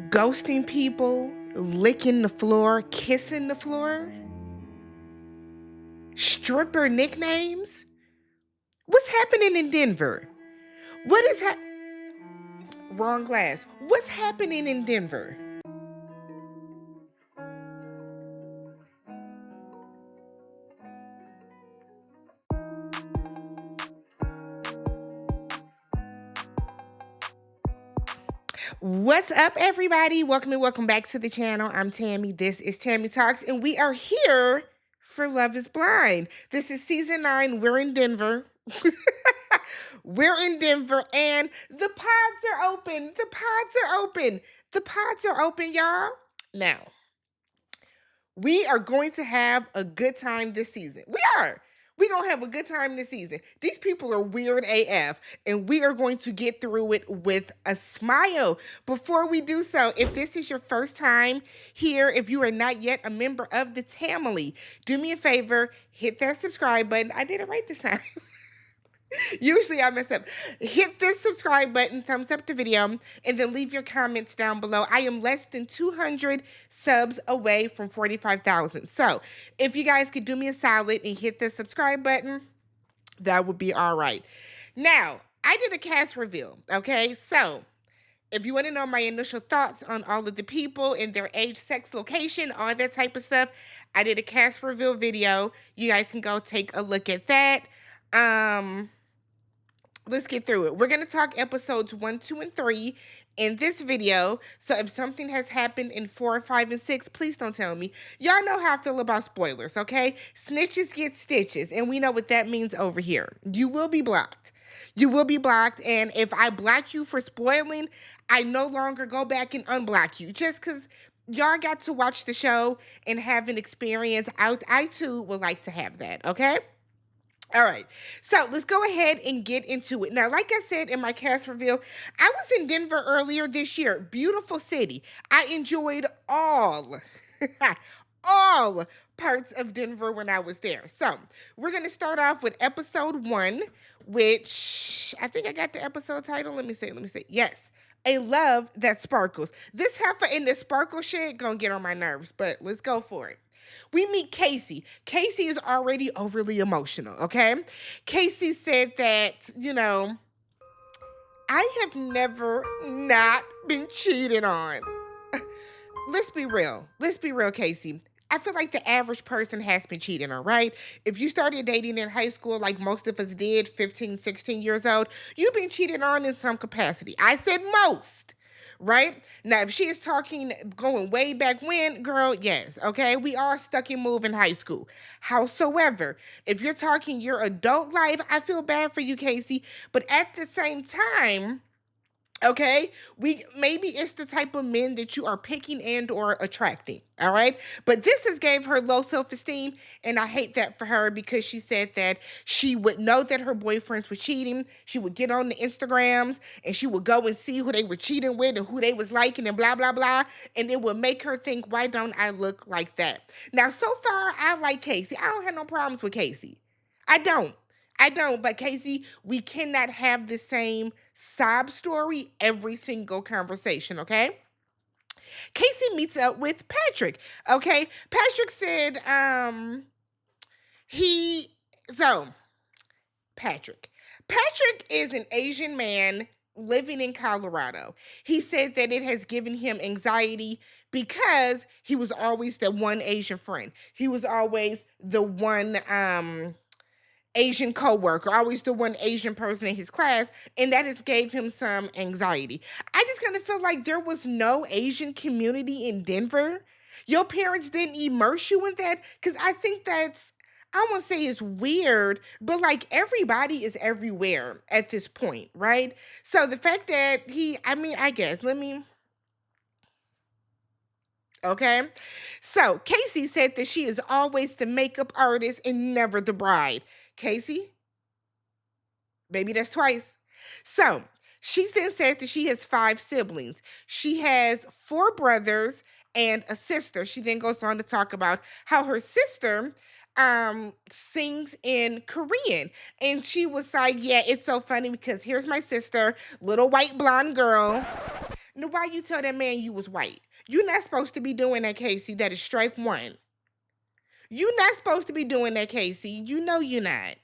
ghosting people, licking the floor, kissing the floor, stripper nicknames. What's happening in Denver? What is wrong glass? What's happening in Denver? What's up, everybody? Welcome and welcome back to the channel. I'm Tammy. This is Tammy Talks, and we are here for Love is Blind. This is season 9. We're in Denver. We're in Denver, and the pods are open. The pods are open. The pods are open, y'all. Now, we are going to have a good time this season. We are. We're going to have a good time this season. These people are weird AF, and we are going to get through it with a smile. Before we do so, if this is your first time here, if you are not yet a member of the Tamily, do me a favor, hit that subscribe button. I did it right this time. Usually I mess up. Hit this subscribe button, thumbs up the video, and then leave your comments down below. I am less than 200 subs away from 45,000. So if you guys could do me a solid and hit the subscribe button, that would be all right. Now, I did a cast reveal, okay? So if you want to know my initial thoughts on all of the people and their age, sex, location, all that type of stuff, I did a cast reveal video. You guys can go take a look at that. Let's get through it. We're going to talk episodes 1, 2, and 3 in this video. So if something has happened in 4, 5, and 6, please don't tell me. Y'all know how I feel about spoilers, okay? Snitches get stitches, and we know what that means over here. You will be blocked. You will be blocked, and if I block you for spoiling, I no longer go back and unblock you. Just because y'all got to watch the show and have an experience, I too would like to have that, okay? All right, so let's go ahead and get into it. Now, like I said in my cast reveal, I was in Denver earlier this year. Beautiful city. I enjoyed all, all parts of Denver when I was there. So we're going to start off with episode 1, which I think I got the episode title. Let me see. Yes, A Love That Sparkles. This heifer in the sparkle shit gonna get on my nerves, but let's go for it. We meet Casey. Casey is already overly emotional, okay? Casey said that, I have never not been cheated on. Let's be real. Let's be real, Casey. I feel like the average person has been cheated on, right? If you started dating in high school like most of us did, 15, 16 years old, you've been cheated on in some capacity. I said most. Right? Now, if she is talking going way back when, girl, yes, okay? We all stuck and move in high school. Howsoever, if you're talking your adult life, I feel bad for you, Casey. But at the same time, okay, maybe it's the type of men that you are picking and or attracting, all right? But this has gave her low self-esteem, and I hate that for her because she said that she would know that her boyfriends were cheating. She would get on the Instagrams and she would go and see who they were cheating with and who they was liking and blah, blah, blah. And it would make her think, why don't I look like that? Now, so far, I like Casey. I don't have no problems with Casey. I don't. But Casey, we cannot have the same sob story every single conversation, okay? Casey meets up with Patrick, okay? Patrick said, Patrick. Patrick is an Asian man living in Colorado. He said that it has given him anxiety because he was always the one Asian friend. He was always the one, Asian coworker, always the one Asian person in his class, and that has gave him some anxiety. I just kind of feel like there was no Asian community in Denver. Your parents didn't immerse you in that, because I think that's, I won't say it's weird, but like everybody is everywhere at this point, right? So the fact that okay? So Casey said that she is always the makeup artist and never the bride. Casey, maybe that's twice. So she then said that she has 5 siblings. She has 4 brothers and a sister. She then goes on to talk about how her sister sings in Korean. And she was like, yeah, it's so funny because here's my sister, little white blonde girl. Now, why you tell that man you was white? You're not supposed to be doing that, Casey. That is strike one. You're not supposed to be doing that, Casey. You know you're not.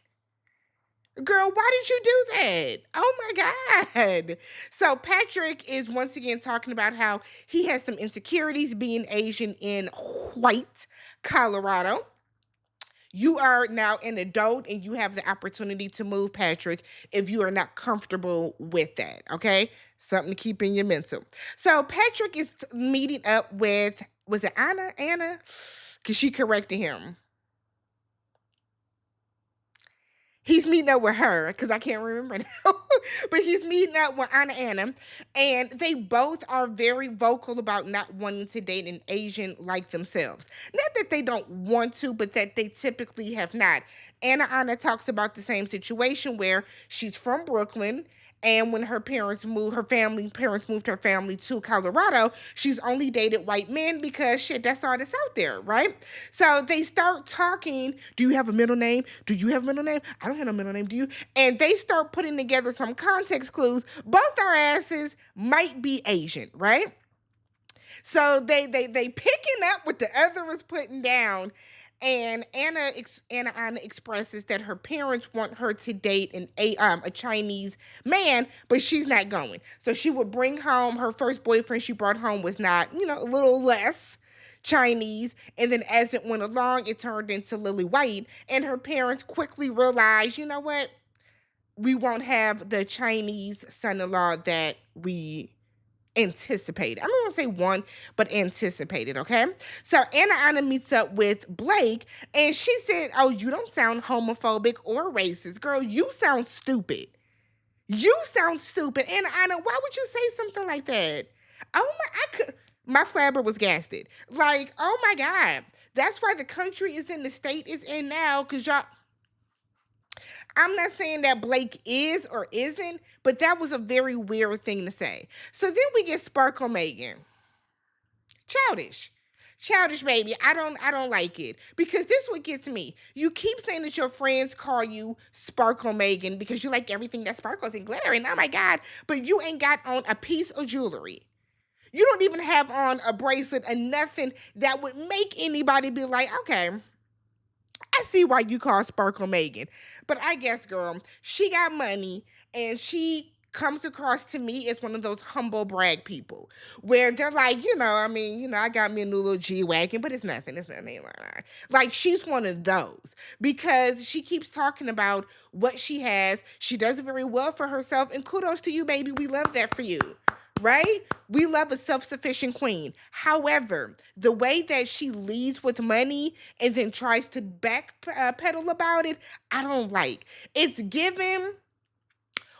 Girl, why did you do that? Oh my God. So Patrick is once again talking about how he has some insecurities being Asian in white Colorado. You are now an adult and you have the opportunity to move, Patrick, if you are not comfortable with that. Okay. Something to keep in your mental. So Patrick is meeting up with, was it Anna? Anna? Because she corrected him. He's meeting up with her because I can't remember now, but he's meeting up with Anna, and they both are very vocal about not wanting to date an Asian like themselves. Not that they don't want to, but that they typically have not. Anna talks about the same situation where she's from Brooklyn. And when parents moved her family to Colorado, she's only dated white men because shit, that's all that's out there, right? So they start talking. Do you have a middle name? Do you have a middle name? I don't have a middle name. Do you? And they start putting together some context clues. Both our asses might be Asian, right? So they picking up what the other is putting down. And Anna expresses that her parents want her to date a Chinese man, but she's not going. So she would bring home her first boyfriend she brought home was not, a little less Chinese. And then as it went along, it turned into Lily White. And her parents quickly realized, you know what? We won't have the Chinese son-in-law that we anticipated. I don't want to say one, but anticipated, okay? So Anna meets up with Blake, and she said, oh, you don't sound homophobic or racist. Girl, you sound stupid. You sound stupid. Anna, why would you say something like that? My flabber was gasted. Like, oh my God. That's why the country is in the state it's in now, because y'all, I'm not saying that Blake is or isn't, but that was a very weird thing to say. So then we get Sparkle Megan. Childish. Childish, baby. I don't like it. Because this what gets me. You keep saying that your friends call you Sparkle Megan because you like everything that sparkles and glitter, and oh my God, but you ain't got on a piece of jewelry. You don't even have on a bracelet and nothing that would make anybody be like, okay, I see why you call Sparkle Megan. But I guess, girl, she got money and she comes across to me as one of those humble brag people where they're like, I got me a new little G-Wagon, but it's nothing. It's nothing. Like, she's one of those because she keeps talking about what she has. She does it very well for herself. And kudos to you, baby. We love that for you. Right? We love a self-sufficient queen. However, the way that she leads with money and then tries to backpedal about it, I don't like. It's given.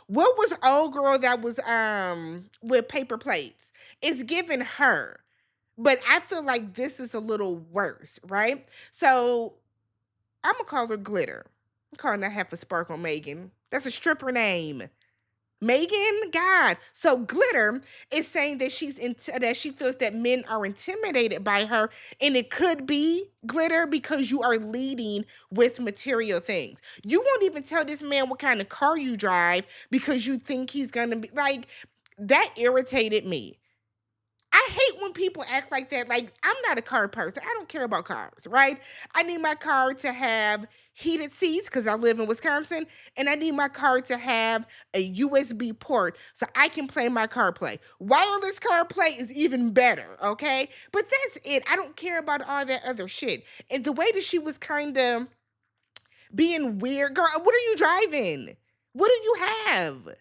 What was old girl that was with paper plates? It's given her. But I feel like this is a little worse, right? So I'm gonna call her Glitter. I'm calling that half a Sparkle Megan. That's a stripper name. Megan, God. So Glitter is saying that that she feels that men are intimidated by her, and it could be Glitter because you are leading with material things. You won't even tell this man what kind of car you drive because you think he's gonna be like that. Irritated me. I hate when people act like that. Like, I'm not a car person. I don't care about cars, right? I need my car to have heated seats because I live in Wisconsin, and I need my car to have a USB port so I can play my CarPlay. Wireless CarPlay is even better, okay? But that's it. I don't care about all that other shit. And the way that she was kind of being weird, girl, what are you driving? What do you have?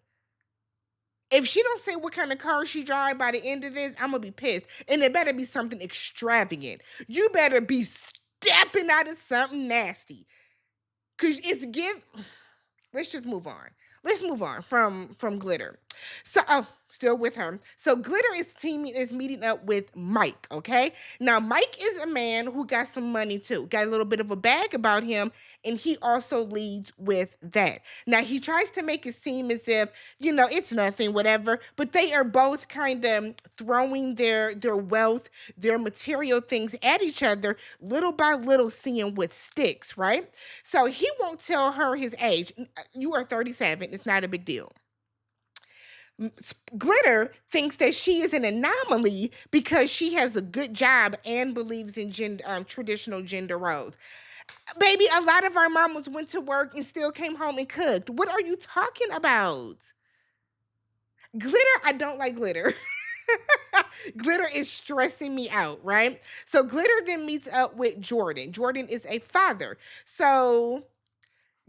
If she don't say what kind of car she drive by the end of this, I'm gonna be pissed. And it better be something extravagant. You better be stepping out of something nasty. Cause let's just move on. Let's move on from Glitter. So, still with her. So Glitter is meeting up with Mike, okay? Now, Mike is a man who got some money too. Got a little bit of a bag about him, and he also leads with that. Now, he tries to make it seem as if, it's nothing, whatever, but they are both kind of throwing their wealth, their material things at each other, little by little, seeing what sticks, right? So he won't tell her his age. You are 37. It's not a big deal. Glitter thinks that she is an anomaly because she has a good job and believes in traditional gender roles. Baby, a lot of our mamas went to work and still came home and cooked. What are you talking about? Glitter, I don't like glitter. Glitter is stressing me out, right? So Glitter then meets up with Jordan. Jordan is a father. So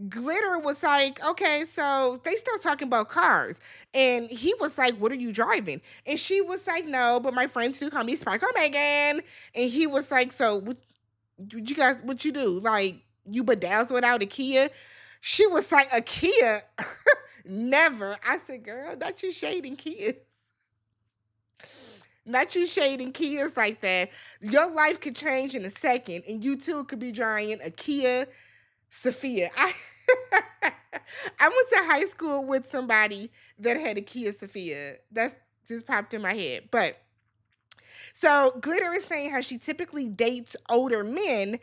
Glitter was like, okay, so they start talking about cars. And he was like, what are you driving? And she was like, no, but my friends do call me Sparkle Megan. And he was like, so what you guys, what you do? Like, you bedazzle without a Kia? She was like, a Kia? Never. I said, girl, not you shading Kias. Not you shading Kias like that. Your life could change in a second, and you too could be driving a Kia Sophia. I went to high school with somebody that had a Kia Sophia. That's just popped in my head. But so Glitter is saying how she typically dates older men.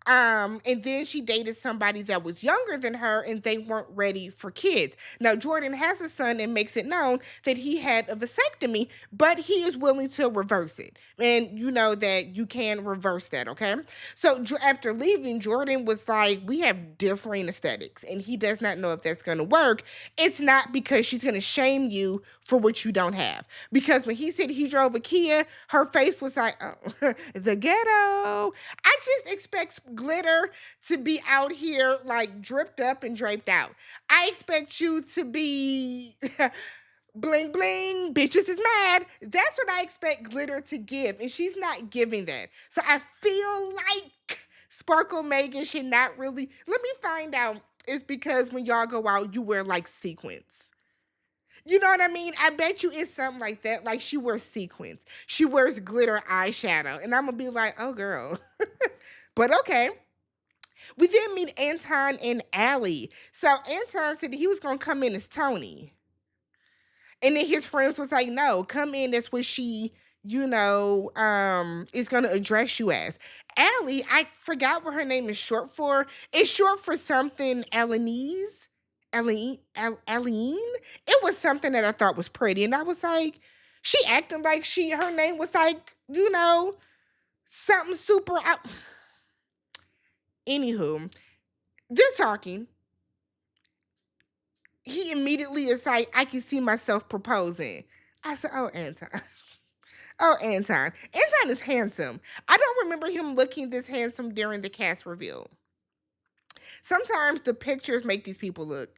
And then she dated somebody that was younger than her and they weren't ready for kids. Now, Jordan has a son and makes it known that he had a vasectomy, but he is willing to reverse it. And you know that you can reverse that, okay? So after leaving, Jordan was like, we have differing aesthetics, and he does not know if that's going to work. It's not because she's going to shame you for what you don't have. Because when he said he drove a Kia, her face was like, oh, the ghetto. I just expect Glitter to be out here like dripped up and draped out. I expect you to be bling bling, bitches is mad. That's what I expect Glitter to give, and she's not giving that. So I feel like Sparkle Megan should not really. Let me find out. It's because when y'all go out, you wear like sequins. You know what I mean? I bet you it's something like that. Like she wears sequins. She wears glitter eyeshadow. And I'm gonna be like, oh girl. But okay. We then meet Anton and Allie. So Anton said he was gonna come in as Tony. And then his friends was like, no, come in as what she, is gonna address you as. Allie, I forgot what her name is short for. It's short for something Alanese. Aline. It was something that I thought was pretty. And I was like, she acting like her name was like, something super out. Anywho, they're talking. He immediately is like, I can see myself proposing. I said, oh, Anton. Oh, Anton. Anton is handsome. I don't remember him looking this handsome during the cast reveal. Sometimes the pictures make these people look,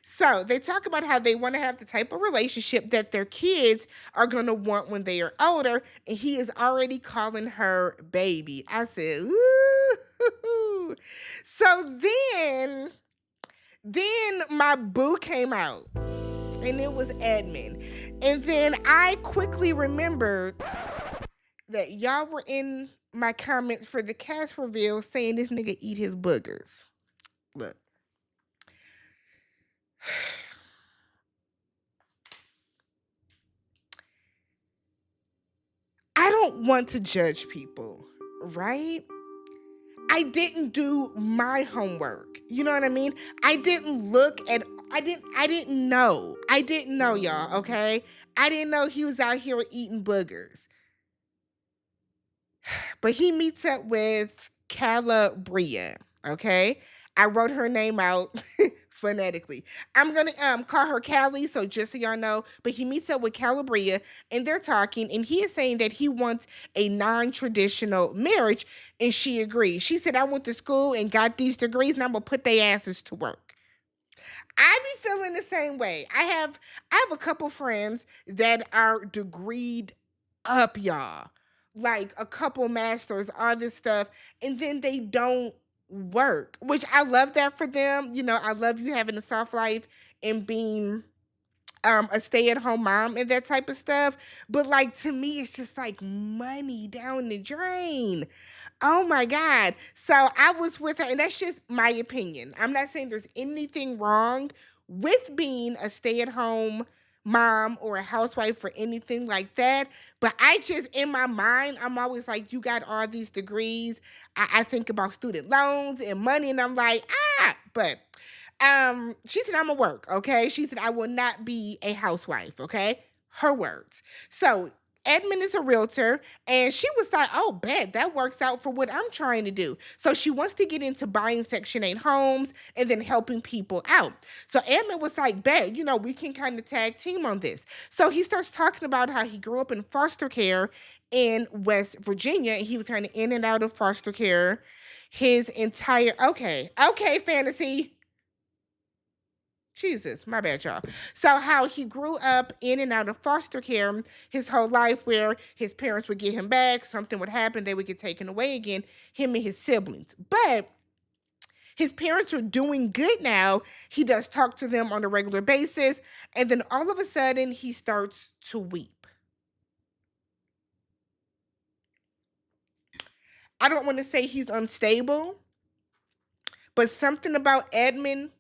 So they talk about how they want to have the type of relationship that their kids are going to want when they are older. And he is already calling her baby. I said, ooh. So then my boo came out. And it was admin. And then I quickly remembered that y'all were in my comments for the cast reveal saying this nigga eat his boogers. Look. I don't want to judge people, right? I didn't do my homework. You know what I mean? I didn't know. I didn't know, y'all, okay? I didn't know he was out here eating boogers. But he meets up with Calabria, okay? I wrote her name out phonetically. I'm gonna call her Callie, so just so y'all know. But he meets up with Calabria, and they're talking, and he is saying that he wants a non-traditional marriage, and she agrees. She said, I went to school and got these degrees, and I'm gonna put their asses to work. I be feeling the same way. I have a couple friends that are degreed up, y'all. Like a couple masters, all this stuff, and then they don't work, which I love that for them. I love you having a soft life and being a stay-at-home mom and that type of stuff. But like to me, it's just like money down the drain. Oh my God. So I was with her, and that's just my opinion. I'm not saying there's anything wrong with being a stay-at-home mom or a housewife or anything like that. But I just, in my mind, I'm always like, you got all these degrees. I think about student loans and money, and I'm like, but She said, "I'm gonna work." Okay. She said, "I will not be a housewife." Okay. Her words. So Edmund is a realtor, and she was like, "Oh, bet that works out for what I'm trying to do." So she wants to get into buying Section 8 homes and then helping people out. So Edmund was like, "Bet, we can kind of tag team on this." So he starts talking about how he grew up in foster care in West Virginia, and he was kind of in and out of foster care his entire. Okay, fantasy. Jesus, my bad, y'all. So, how he grew up in and out of foster care his whole life, where his parents would get him back, something would happen, they would get taken away again, him and his siblings. But his parents are doing good now. He does talk to them on a regular basis. And then all of a sudden, he starts to weep. I don't want to say he's unstable, but something about Edmund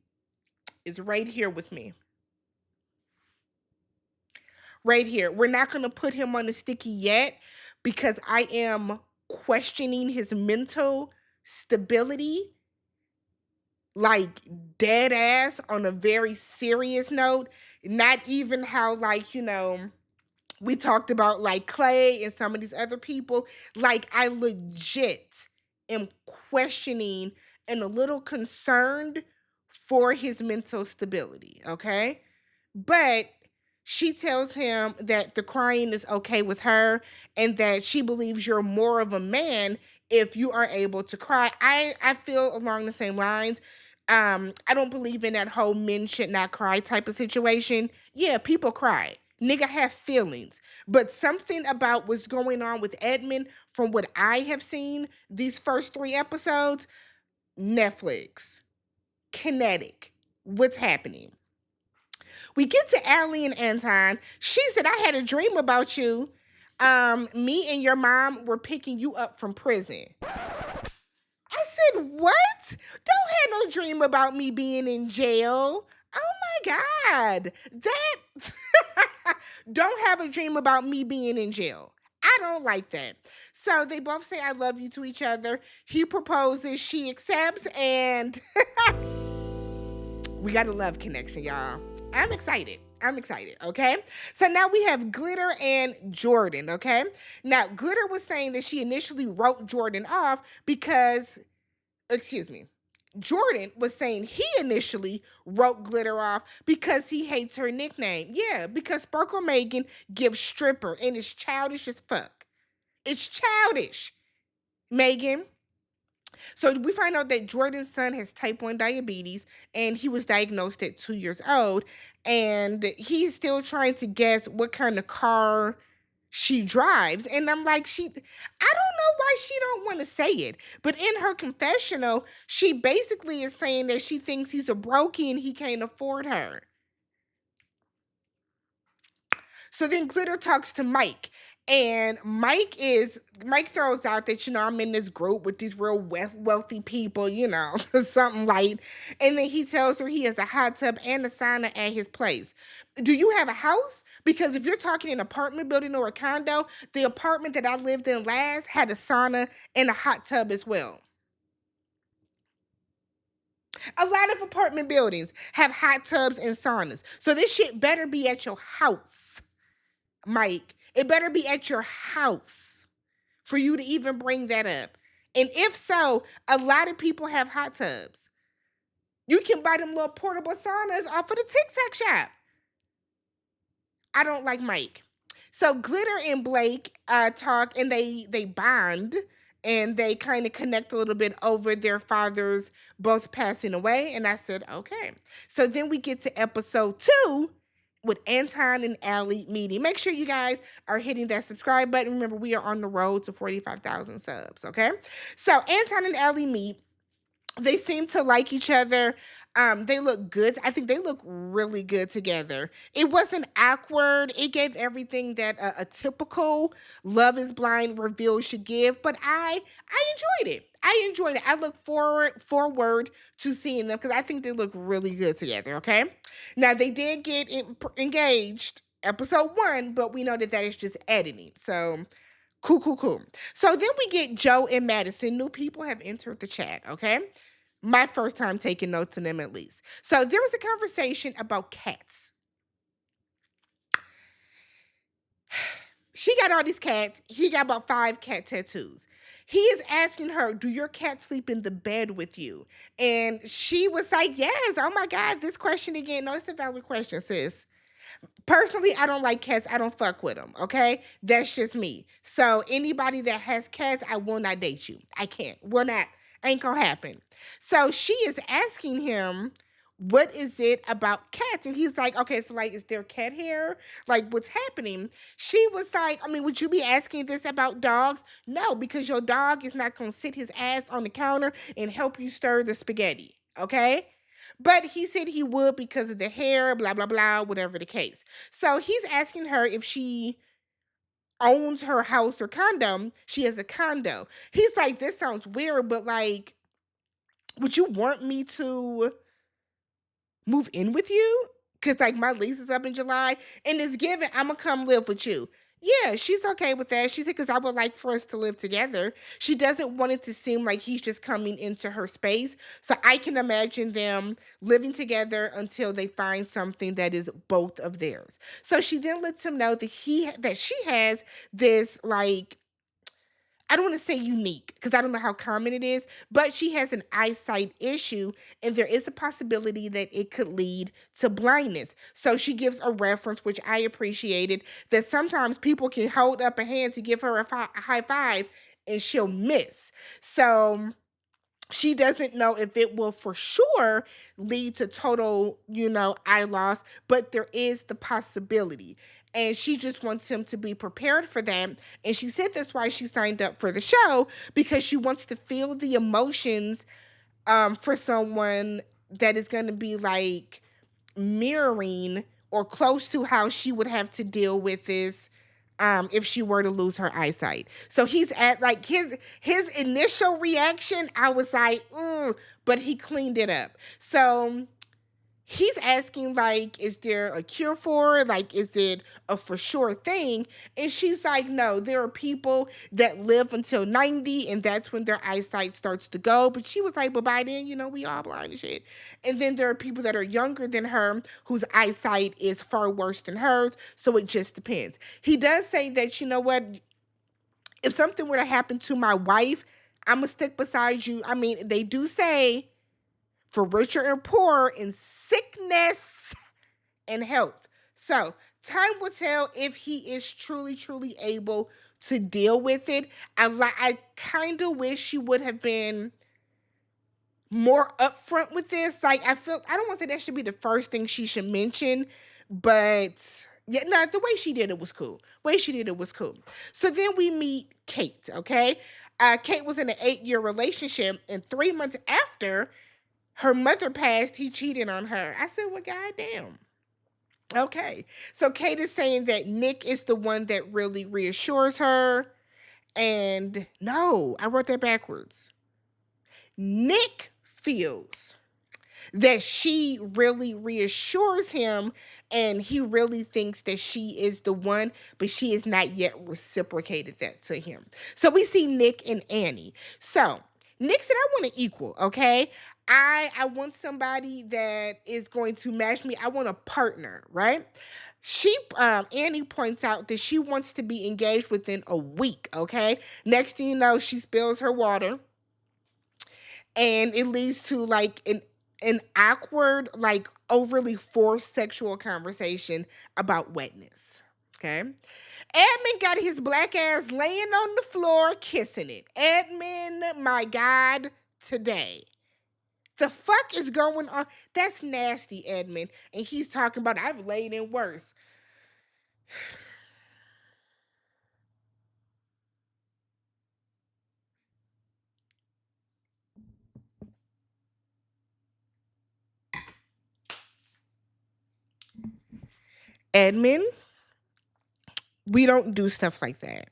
is right here with me. Right here. We're not going to put him on the sticky yet because I am questioning his mental stability, like dead ass on a very serious note. Not even how, like, we talked about like Clay and some of these other people. Like, I legit am questioning and a little concerned for his mental stability. Okay. But she tells him that the crying is okay with her and that she believes you're more of a man if you are able to cry. I feel along the same lines. I don't believe in that whole men should not cry type of situation. Yeah, people cry. Nigga have feelings. But something about what's going on with Edmund, from what I have seen these first 3 episodes, Netflix, kinetic. What's happening? We get to Allie and Anton. She said, "I had a dream about you. Me and your mom were picking you up from prison." I said, "What? Don't have no dream about me being in jail." Oh my God. That don't have a dream about me being in jail. I don't like that. So they both say I love you to each other. He proposes, she accepts, and we got a love connection, y'all. I'm excited. I'm excited, okay? So now we have Glitter and Jordan, okay? Now, Glitter was saying that she initially wrote Jordan off because, excuse me, Jordan was saying he initially wrote Glitter off because he hates her nickname. Yeah, because Sparkle Megan gives stripper and it's childish as fuck. It's childish, Megan. So we find out that Jordan's son has type 1 diabetes and he was diagnosed at 2 years old. And he's still trying to guess what kind of car she drives. And I'm like, I don't know why she don't want to say it. But in her confessional, she basically is saying that she thinks he's a brokey and he can't afford her. So then Glitter talks to Mike. And Mike throws out that, I'm in this group with these real wealthy people, something light. And then he tells her he has a hot tub and a sauna at his place. Do you have a house? Because if you're talking an apartment building or a condo, the apartment that I lived in last had a sauna and a hot tub as well. A lot of apartment buildings have hot tubs and saunas. So this shit better be at your house, Mike. It better be at your house for you to even bring that up. And if so, a lot of people have hot tubs. You can buy them little portable saunas off of the TikTok shop. I don't like Mike. So Glitter and Blake talk and they bond and they kind of connect a little bit over their fathers both passing away. And I said, okay. So then we get to episode 2 with Anton and Allie meeting. Make sure you guys are hitting that subscribe button. Remember, we are on the road to 45,000 subs, okay? So Anton and Allie meet. They seem to like each other. They look good. I think they look really good together. It wasn't awkward. It gave everything that a typical Love is Blind reveal should give. But I enjoyed it. I look forward to seeing them because I think they look really good together. Okay. Now they did get engaged episode 1, but we know that is just editing. So cool. So then we get Joe and Madison. New people have entered the chat. Okay. My first time taking notes on them, at least. So there was a conversation about cats. She got all these cats. He got about 5 cat tattoos. He is asking her, "Do your cat sleep in the bed with you?" And she was like, "Yes." Oh my God, this question again. No, it's a valid question, sis. Personally, I don't like cats. I don't fuck with them. Okay, that's just me. So anybody that has cats, I will not date you. I can't. Will not. Ain't gonna happen. So she is asking him, "What is it about cats?" And he's like, "Okay, so like, is there cat hair? Like, what's happening?" She was like, "I mean, would you be asking this about dogs? No, because your dog is not gonna sit his ass on the counter and help you stir the spaghetti. Okay." But he said he would because of the hair, blah, blah, blah, whatever the case. So he's asking her if she owns her house or condo. She has a condo. He's like, "This sounds weird, but like, would you want me to move in with you? Because like my lease is up in July and it's given, I'm gonna come live with you." Yeah, she's okay with that. She said, "Because I would like for us to live together." She doesn't want it to seem like he's just coming into her space. So I can imagine them living together until they find something that is both of theirs. So she then lets him know that she has this like, I don't want to say unique because I don't know how common it is, but she has an eyesight issue, and there is a possibility that it could lead to blindness. So she gives a reference, which I appreciated, that sometimes people can hold up a hand to give her a high five and she'll miss. So she doesn't know if it will for sure lead to total, eye loss, but there is the possibility. And she just wants him to be prepared for that. And she said that's why she signed up for the show, because she wants to feel the emotions for someone that is going to be like mirroring or close to how she would have to deal with this if she were to lose her eyesight. So he's at like his initial reaction, I was like, but he cleaned it up. So he's asking like, is there a cure for it? Like, is it a for sure thing? And she's like, no, there are people that live until 90 and that's when their eyesight starts to go. But she was like, but by then, we all blind and shit. And then there are people that are younger than her whose eyesight is far worse than hers. So it just depends. He does say that, you know what, if something were to happen to my wife, I'm going to stick beside you. I mean, they do say for richer and poorer in sickness and health. So time will tell if he is truly, truly able to deal with it. I kind of wish she would have been more upfront with this. Like, I don't want to say that should be the first thing she should mention, but yeah, no, the way she did it was cool. So then we meet Kate, okay? Kate was in an 8-year relationship, and 3 months after her mother passed, he cheated on her. I said, well, goddamn. Okay. So Kate is saying that Nick is the one that really reassures her. And no, I wrote that backwards. Nick feels that she really reassures him and he really thinks that she is the one, but she has not yet reciprocated that to him. So we see Nick and Annie. So Nick said, I want to equal, okay? I want somebody that is going to match me. I want a partner, right? Annie points out that she wants to be engaged within a week, okay? Next thing you know, she spills her water and it leads to like an awkward, like overly forced sexual conversation about wetness. Okay. Edmund got his black ass laying on the floor, kissing it. Edmund, my God, today. The fuck is going on? That's nasty, Edmund. And he's talking about, I've laid in worse. Edmund, we don't do stuff like that.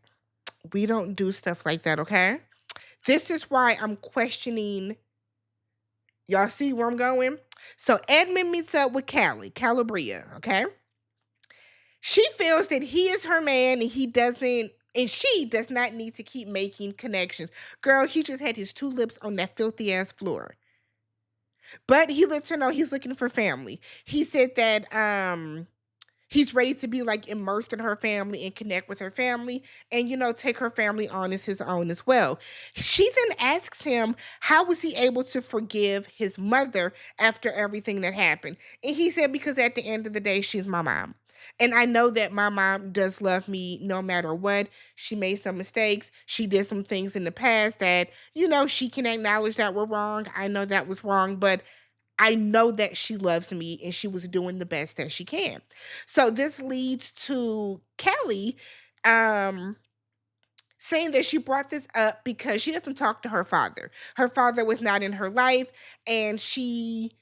We don't do stuff like that, okay? This is why I'm questioning. Y'all see where I'm going? So Edmund meets up with Calabria, okay? She feels that he is her man and she does not need to keep making connections. Girl, he just had his 2 lips on that filthy ass floor. But he lets her know he's looking for family. He said that he's ready to be like immersed in her family and connect with her family and take her family on as his own as well. She then asks him how was he able to forgive his mother after everything that happened. And he said because at the end of the day she's my mom. And I know that my mom does love me no matter what. She made some mistakes. She did some things in the past that, she can acknowledge that were wrong. I know that was wrong, but I know that she loves me and she was doing the best that she can. So this leads to Kelly um saying that she brought this up because she doesn't talk to her father. Her father was not in her life and she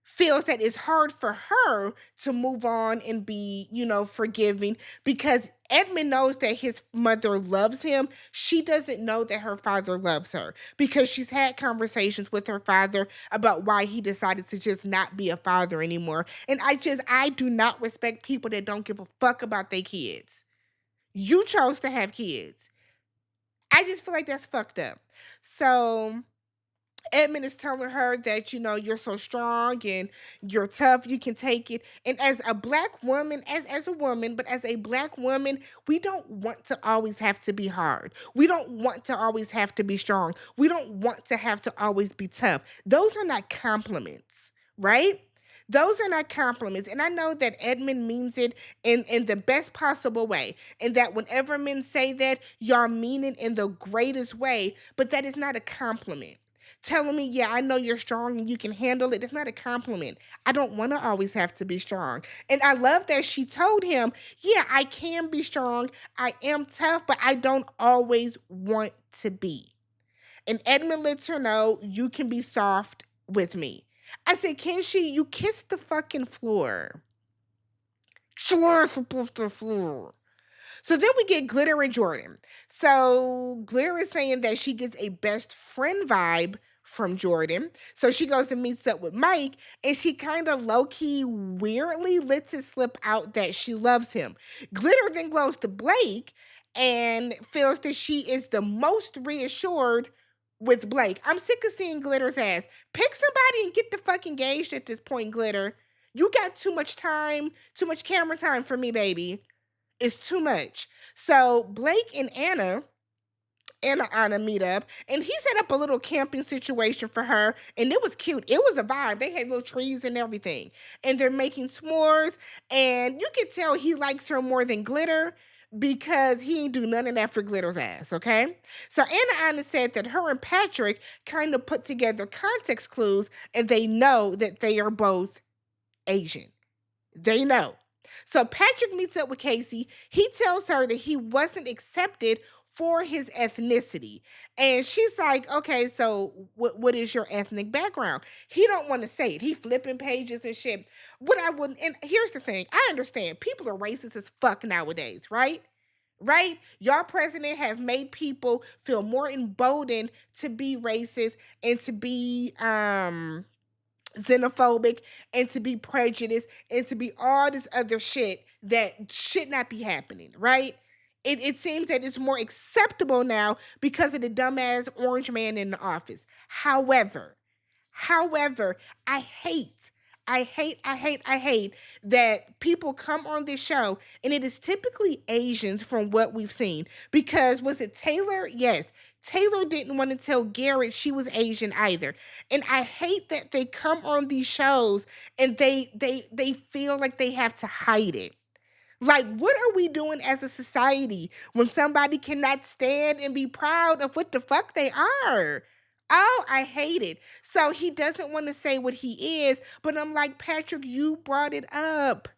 feels that it's hard for her to move on and be, forgiving because Edmund knows that his mother loves him. She doesn't know that her father loves her because she's had conversations with her father about why he decided to just not be a father anymore. And I do not respect people that don't give a fuck about their kids. You chose to have kids. I just feel like that's fucked up. So Edmund is telling her that, you're so strong and you're tough, you can take it. And as a black woman, as a woman, but as a black woman, we don't want to always have to be hard. We don't want to always have to be strong. We don't want to have to always be tough. Those are not compliments, right? Those are not compliments. And I know that Edmund means it in the best possible way. And that whenever men say that, y'all mean it in the greatest way, but that is not a compliment. Telling me, yeah, I know you're strong and you can handle it. It's not a compliment. I don't want to always have to be strong. And I love that she told him, yeah, I can be strong. I am tough, but I don't always want to be. And Edmund lets her know, you can be soft with me. I said, can she? You kissed the fucking floor. Floor supposed to floor. So then we get Glitter and Jordan. So Glitter is saying that she gets a best friend vibe from Jordan. So she goes and meets up with Mike, and she kind of low key, weirdly lets it slip out that she loves him. Glitter then goes to Blake and feels that she is the most reassured with Blake. I'm sick of seeing Glitter's ass. Pick somebody and get the fuck engaged at this point, Glitter. You got too much time, too much camera time for me, baby. It's too much. So Blake and Anna meet up, and he set up a little camping situation for her, and it was cute. It was a vibe. They had little trees and everything, and they're making s'mores, and you can tell he likes her more than Glitter because he ain't do none of that for Glitter's ass, okay? So Anna said that her and Patrick kind of put together context clues, and they know that they are both Asian. They know. So Patrick meets up with Casey. He tells her that he wasn't accepted for his ethnicity. And she's like, okay, so what is your ethnic background? He don't want to say it. He flipping pages and shit. What I wouldn't, and here's the thing. I understand people are racist as fuck nowadays, right? Right? Y'all president have made people feel more emboldened to be racist and to be xenophobic and to be prejudiced and to be all this other shit that should not be happening, right? It seems that it's more acceptable now because of the dumbass orange man in the office. However, I hate that people come on this show and it is typically Asians from what we've seen. Because was it Taylor? Yes. Taylor didn't want to tell Garrett she was Asian either. And I hate that they come on these shows and they feel like they have to hide it. Like, what are we doing as a society when somebody cannot stand and be proud of what the fuck they are? Oh, I hate it. So he doesn't want to say what he is, but I'm like, Patrick, you brought it up.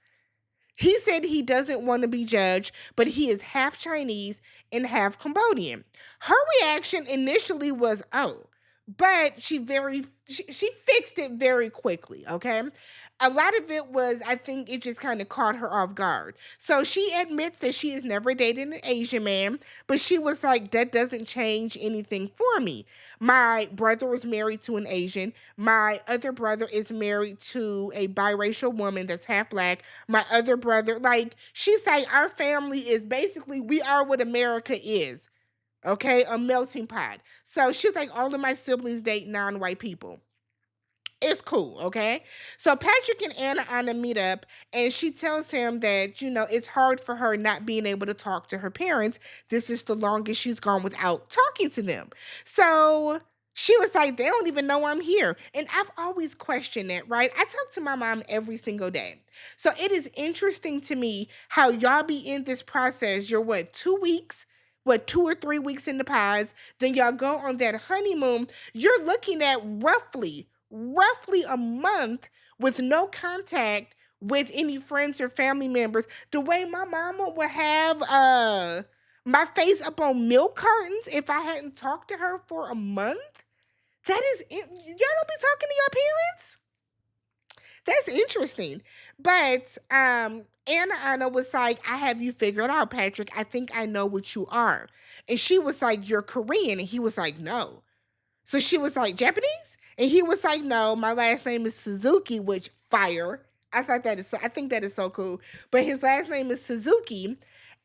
He said he doesn't want to be judged, but he is half Chinese and half Cambodian. Her reaction initially was, oh, but she fixed it very quickly, okay? A lot of it was, I think it just kind of caught her off guard. So she admits that she has never dated an Asian man, but she was like, that doesn't change anything for me. My brother was married to an Asian. My other brother is married to a biracial woman that's half black. My other brother, like, she's like, our family is basically, we are what America is. Okay, a melting pot. So she's like, all of my siblings date non-white people. It's cool, okay? So Patrick and Anna meet up, and she tells him that, it's hard for her not being able to talk to her parents. This is the longest she's gone without talking to them. So she was like, they don't even know I'm here. And I've always questioned that, right? I talk to my mom every single day. So it is interesting to me how y'all be in this process. You're what, 2 weeks? What, 2 or 3 weeks in the pause? Then y'all go on that honeymoon. You're looking at roughly a month with no contact with any friends or family members. The way my mama would have my face up on milk cartons if I hadn't talked to her for a month. That is, y'all don't be talking to your parents? That's interesting. But Anna was like, I have you figured out, Patrick. I think I know what you are. And she was like, you're Korean. And he was like, no. So she was like, Japanese? And he was like, no, my last name is Suzuki, which fire. I think that is so cool. But his last name is Suzuki.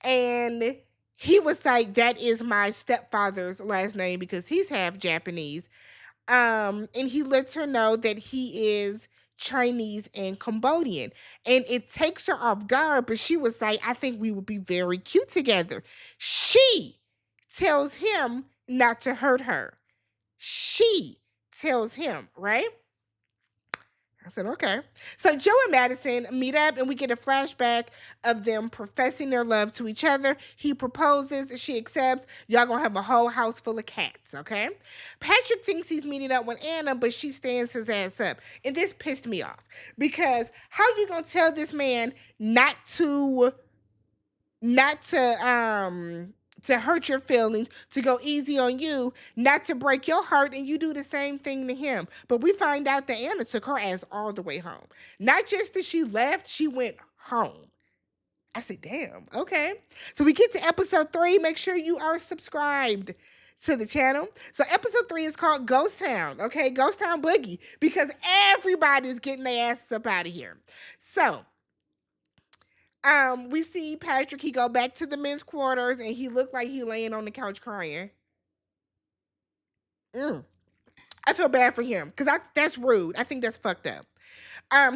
And he was like, that is my stepfather's last name because he's half Japanese. And he lets her know that he is Chinese and Cambodian. And it takes her off guard, but she was like, I think we would be very cute together. She tells him not to hurt her. She tells him, right? I said, okay. So Joe and Madison meet up and we get a flashback of them professing their love to each other. He proposes, she accepts. Y'all gonna have a whole house full of cats, okay? Patrick thinks he's meeting up with Anna, but she stands his ass up. And this pissed me off because how you gonna tell this man not to hurt your feelings, to go easy on you, not to break your heart, and you do the same thing to him. But we find out that Anna took her ass all the way home. Not just that she left, she went home. I said, damn, okay. So we get to episode 3. Make sure you are subscribed to the channel. So episode 3 is called Ghost Town, okay? Ghost Town Boogie, because everybody's getting their asses up out of here. So we see Patrick, he go back to the men's quarters and he looked like he laying on the couch crying. I feel bad for him because that's rude. I think that's fucked up.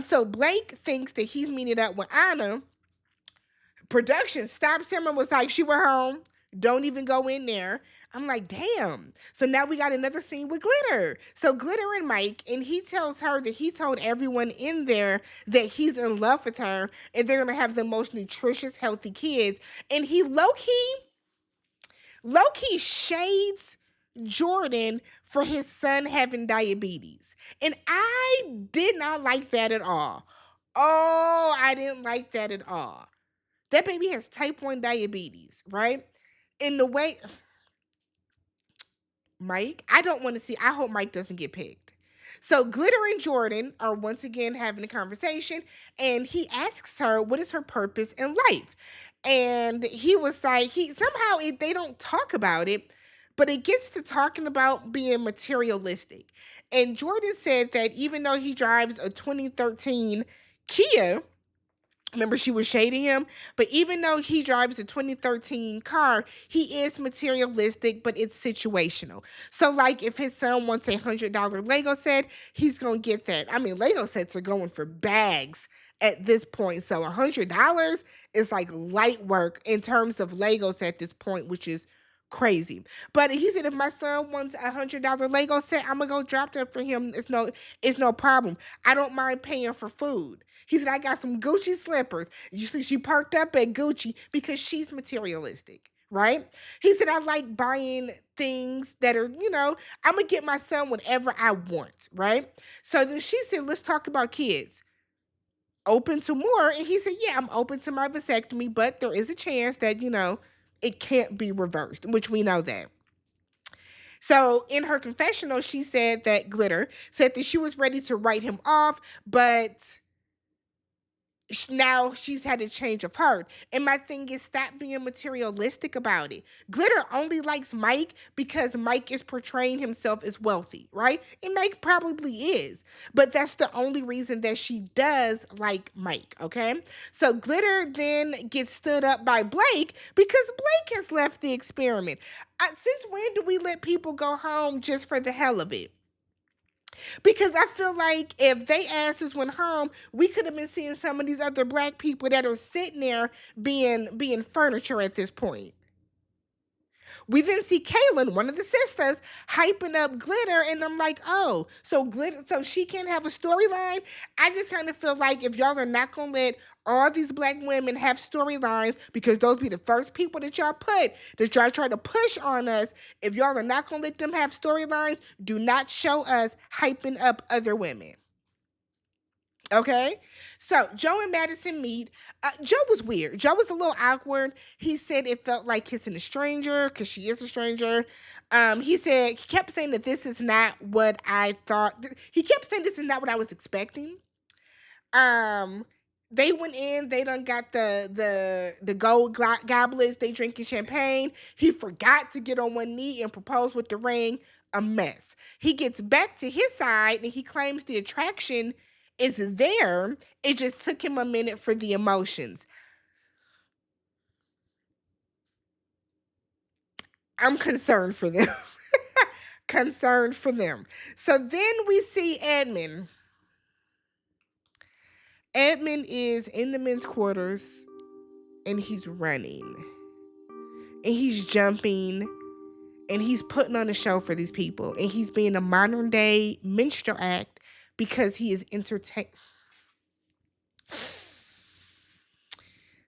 So Blake thinks that he's meeting up with Anna. Production stops him and was like, she went home. Don't even go in there. I'm like, damn. So now we got another scene with Glitter. So Glitter and Mike, and he tells her that he told everyone in there that he's in love with her and they're going to have the most nutritious, healthy kids. And he low-key shades Jordan for his son having diabetes. And I did not like that at all. Oh, I didn't like that at all. That baby has type 1 diabetes, right? In the way... Mike, I hope Mike doesn't get picked. So Glitter and Jordan are once again having a conversation, and he asks her, what is her purpose in life? And he was like, they don't talk about it, but it gets to talking about being materialistic. And Jordan said that even though he drives a 2013 Kia, remember she was shading him, but even though he drives a 2013 car, he is materialistic, but it's situational. So like if his son wants $100 Lego set, he's gonna get that. I mean, Lego sets are going for bags at this point, so $100 is like light work in terms of Legos at this point, which is crazy. But he said if my son wants $100 Lego set, I'm gonna go drop that for him. It's no problem. I don't mind paying for food. He said, I got some Gucci slippers. You see, she parked up at Gucci because she's materialistic, right? He said, I like buying things that are, I'm going to get my son whatever I want, right? So then she said, let's talk about kids. Open to more? And he said, yeah, I'm open to my vasectomy, but there is a chance that, it can't be reversed, which we know that. So in her confessional, she said that Glitter said that she was ready to write him off, but now she's had a change of heart. And my thing is, stop being materialistic about it. Glitter only likes Mike because Mike is portraying himself as wealthy, right? And Mike probably is. But that's the only reason that she does like Mike, okay? So Glitter then gets stood up by Blake because Blake has left the experiment. Since when do we let people go home just for the hell of it? Because I feel like if they asses went home, we could have been seeing some of these other black people that are sitting there being furniture at this point. We then see Kaylin, one of the sisters, hyping up Glitter, and I'm like, oh, so Glitter, so she can't have a storyline. I just kind of feel like if y'all are not gonna let all these black women have storylines, because those be the first people that y'all put that y'all try to push on us. If y'all are not gonna let them have storylines, do not show us hyping up other women. Okay, so Joe and Madison meet. Joe was weird. Joe was a little awkward. He said it felt like kissing a stranger because she is a stranger. He kept saying that this is not what I thought. He kept saying this is not what I was expecting. Um, they went in. They done got the gold goblets. They drinking champagne. He forgot to get on one knee and propose with the ring. A mess. He gets back to his side and he claims the attraction is there. It just took him a minute for the emotions. I'm concerned for them. Concerned for them. So then we see Edmund. Edmund is in the men's quarters and he's running and he's jumping and he's putting on a show for these people and he's being a modern day minstrel act because he is entertained.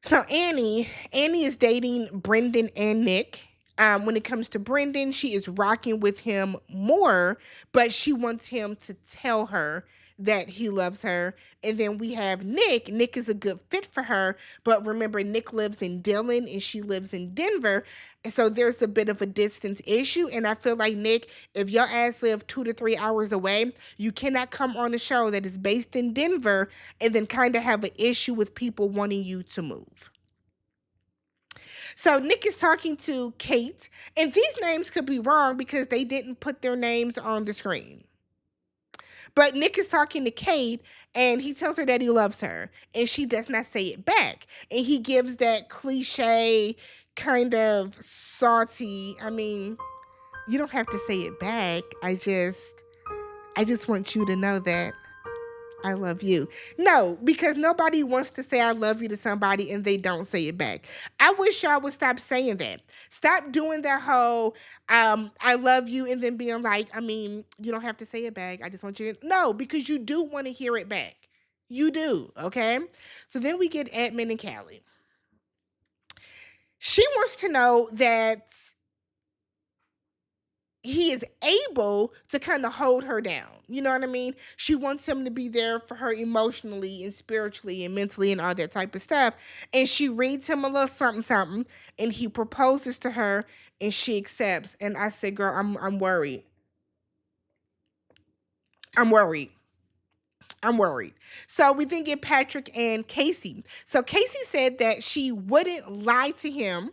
So Annie is dating Brendan and Nick. When it comes to Brendan, she is rocking with him more, but she wants him to tell her that he loves her. And then we have Nick. Nick is a good fit for her, but remember, Nick lives in Dillon and she lives in Denver. And so there's a bit of a distance issue. And I feel like, Nick, if your ass live 2 to 3 hours away, you cannot come on a show that is based in Denver and then kind of have an issue with people wanting you to move. So Nick is talking to Kate, and these names could be wrong because they didn't put their names on the screen. But Nick is talking to Kate, and he tells her that he loves her, and she does not say it back. And he gives that cliche, kind of salty, I mean, you don't have to say it back. I just want you to know that I love you. No, because nobody wants to say I love you to somebody and they don't say it back. I wish y'all would stop saying that. Stop doing that whole I love you and then being like, I mean, you don't have to say it back. I just want you to no, because you do want to hear it back. You do, okay? So then we get Edmund and Callie. She wants to know that he is able to kind of hold her down. You know what I mean? She wants him to be there for her emotionally and spiritually and mentally and all that type of stuff. And she reads him a little something, something, and he proposes to her and she accepts. And I said, girl, I'm worried. I'm worried. I'm worried. So we then get Patrick and Casey. So Casey said that she wouldn't lie to him.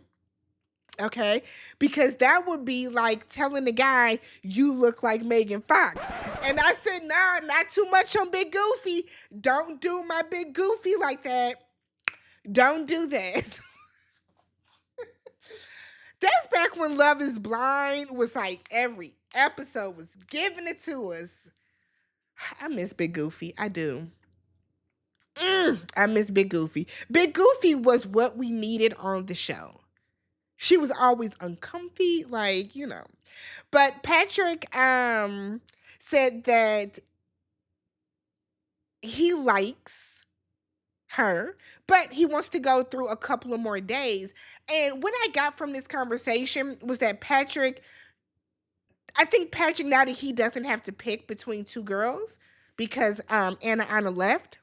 Okay, because that would be like telling the guy you look like Megan Fox. And I said, nah, not too much on Big Goofy. Don't do my Big Goofy like that. Don't do that. That's back when Love is Blind was like every episode was giving it to us. I miss Big Goofy. I do. I miss Big Goofy. Big Goofy was what we needed on the show. She was always uncomfy, like, you know. But Patrick said that he likes her, but he wants to go through a couple of more days. And what I got from this conversation was that I think Patrick, now that he doesn't have to pick between two girls because Anna left,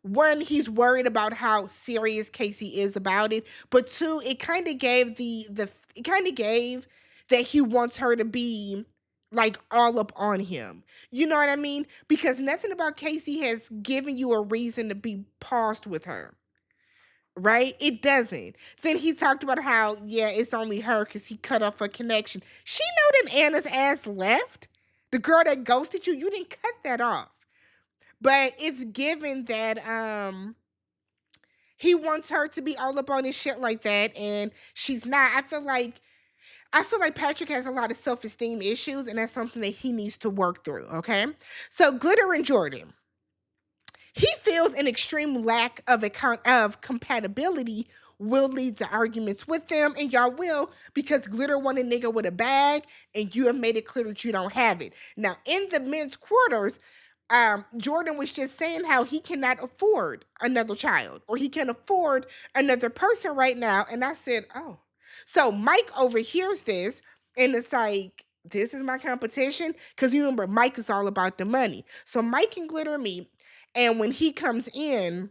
one, he's worried about how serious Casey is about it, but two, it kind of gave it kind of gave that he wants her to be like all up on him. You know what I mean? Because nothing about Casey has given you a reason to be paused with her. Right? It doesn't. Then he talked about how, yeah, it's only her because he cut off her connection. She know that Anna's ass left. The girl that ghosted you, you didn't cut that off. But it's given that he wants her to be all up on his shit like that, and she's not. I feel like I feel like Patrick has a lot of self-esteem issues, and that's something that he needs to work through. Okay, so Glitter and Jordan, he feels an extreme lack of compatibility will lead to arguments with them, and y'all will, because Glitter want a nigga with a bag, and you have made it clear that you don't have it. Now, in the men's quarters, Jordan was just saying how he cannot afford another child, or he can afford another person right now. And I said, oh. So Mike overhears this, and it's like, this is my competition. Because you remember, Mike is all about the money. So Mike and Glitter meet, and when he comes in,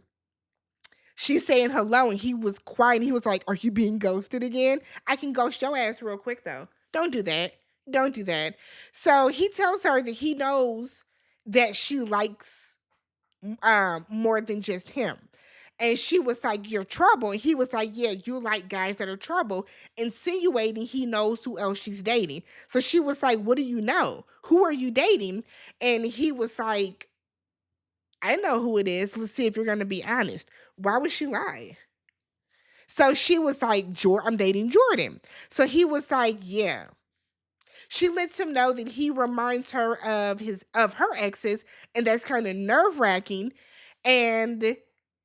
she's saying hello, and he was quiet. He was like, are you being ghosted again? I can ghost your ass real quick, though. Don't do that. Don't do that. So he tells her that he knows that she likes more than just him. And she was like, you're trouble. And he was like, yeah, you like guys that are trouble, insinuating he knows who else she's dating. So she was like, what do you know? Who are you dating? And he was like, I know who it is. Let's see if you're going to be honest. Why would she lie? So she was like, I'm dating Jordan. So he was like, yeah. She lets him know that he reminds her of her exes, and that's kind of nerve-wracking. And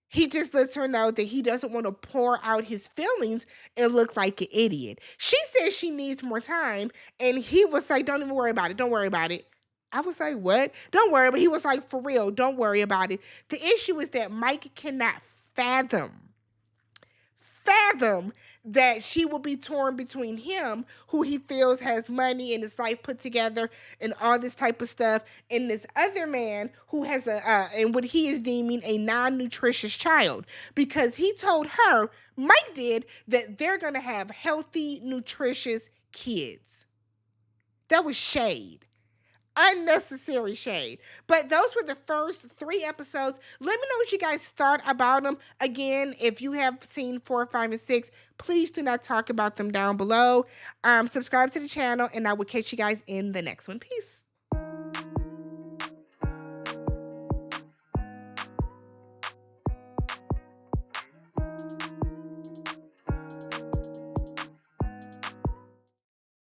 he just lets her know that he doesn't want to pour out his feelings and look like an idiot. She says she needs more time, and he was like, don't even worry about it. Don't worry about it. I was like, what? Don't worry. But he was like, for real, don't worry about it. The issue is that Mike cannot fathom that she will be torn between him, who he feels has money and his life put together and all this type of stuff, and this other man who has and what he is deeming a non-nutritious child, because he told her, Mike did, that they're going to have healthy, nutritious kids. That was shade. Unnecessary shade. But those were the first 3 episodes. Let me know what you guys thought about them. Again, if you have seen 4, 5, and 6, please do not talk about them down below. Subscribe to the channel, and I will catch you guys in the next one. Peace.